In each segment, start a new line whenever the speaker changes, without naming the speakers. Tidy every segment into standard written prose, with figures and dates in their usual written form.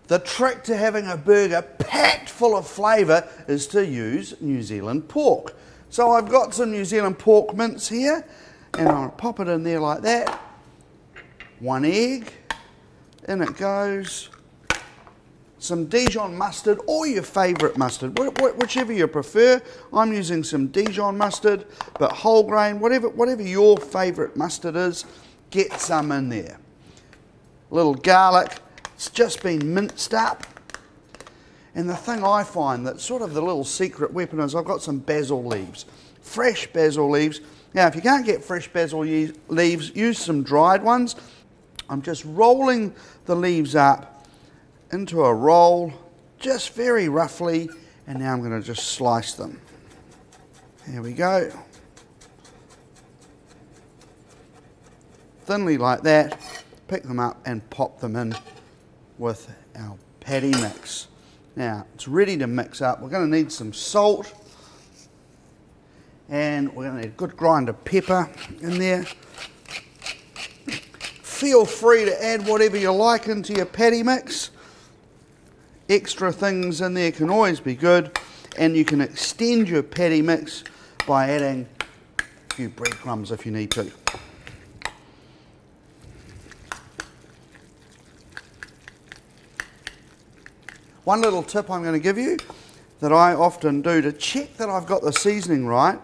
The trick to having a burger packed full of flavour is to use New Zealand pork. So I've got some New Zealand pork mince here, and I'll pop it in there like that. 1 egg, in it goes. Some Dijon mustard, or your favourite mustard, whichever you prefer. I'm using some Dijon mustard, but whole grain, whatever your favourite mustard is, get some in there. A little garlic. It's just been minced up. And the thing I find that's sort of the little secret weapon is I've got some basil leaves. Fresh basil leaves. Now, if you can't get fresh basil leaves, use some dried ones. I'm just rolling the leaves up into a roll, just very roughly, and now I'm going to just slice them. There we go. Thinly like that. Pick them up and pop them in with our patty mix. Now, it's ready to mix up. We're going to need some salt, and we're going to need a good grind of pepper in there. Feel free to add whatever you like into your patty mix. Extra things in there can always be good, and you can extend your patty mix by adding a few breadcrumbs if you need to. One little tip I'm going to give you that I often do to check that I've got the seasoning right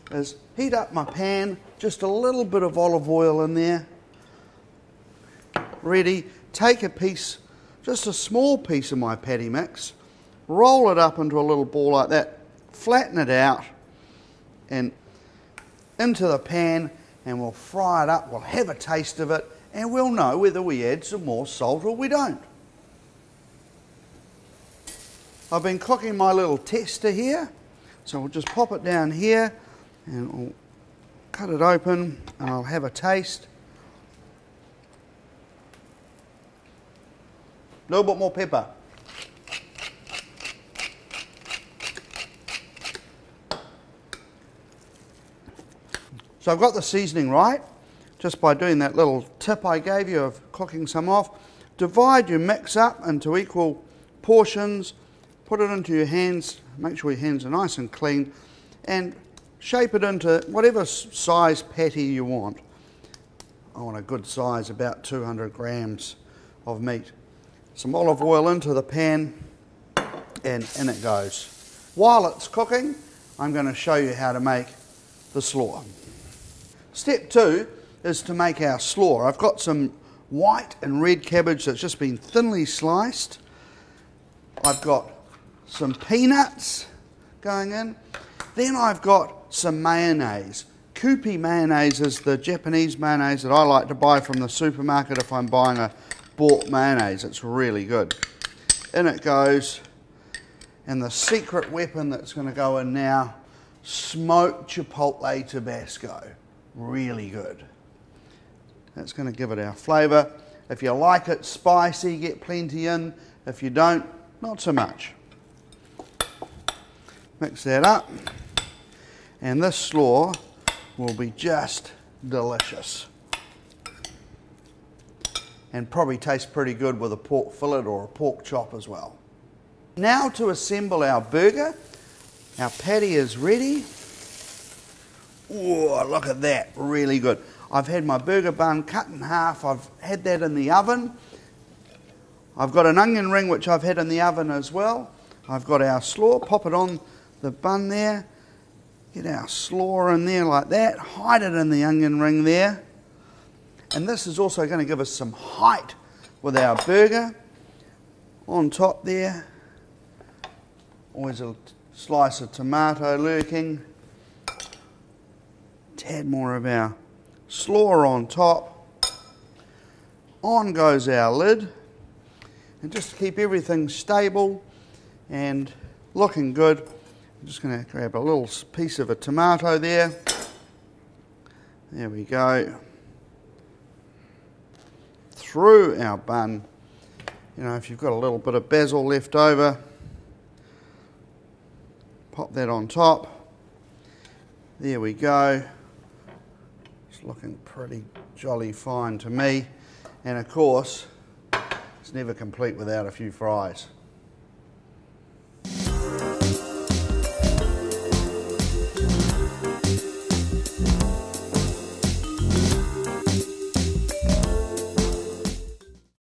is heat up my pan, just a little bit of olive oil in there. Ready. Take a piece, just a small piece of my patty mix, roll it up into a little ball like that, flatten it out and into the pan, and we'll fry it up. We'll have a taste of it and we'll know whether we add some more salt or we don't. I've been cooking my little tester here, so we'll just pop it down here and we'll cut it open and I'll have a taste. A little bit more pepper. So I've got the seasoning right, just by doing that little tip I gave you of cooking some off. Divide your mix up into equal portions. Put it into your hands, make sure your hands are nice and clean, and shape it into whatever size patty you want. I want a good size, about 200 grams of meat. Some olive oil into the pan, and in it goes. While it's cooking, I'm going to show you how to make the slaw. Step 2 is to make our slaw. I've got some white and red cabbage that's just been thinly sliced. I've got some peanuts going in. Then I've got some mayonnaise. Kewpie mayonnaise is the Japanese mayonnaise that I like to buy from the supermarket if I'm buying a bought mayonnaise. It's really good. In it goes, and the secret weapon that's going to go in now, smoked chipotle Tabasco. Really good. That's going to give it our flavour. If you like it spicy, get plenty in. If you don't, not so much. Mix that up, and this slaw will be just delicious and probably taste pretty good with a pork fillet or a pork chop as well. Now to assemble our burger. Our patty is ready. Oh, look at that, really good. I've had my burger bun cut in half. I've had that in the oven. I've got an onion ring which I've had in the oven as well. I've got our slaw, pop it on the bun there, get our slaw in there like that, hide it in the onion ring there, and this is also going to give us some height with our burger. On top there, always a slice of tomato lurking, tad more of our slaw on top, on goes our lid, and just to keep everything stable and looking good, I'm just going to grab a little piece of a tomato there. There we go. Through our bun. You know, if you've got a little bit of basil left over, pop that on top. There we go. It's looking pretty jolly fine to me. And of course, It's never complete without a few fries.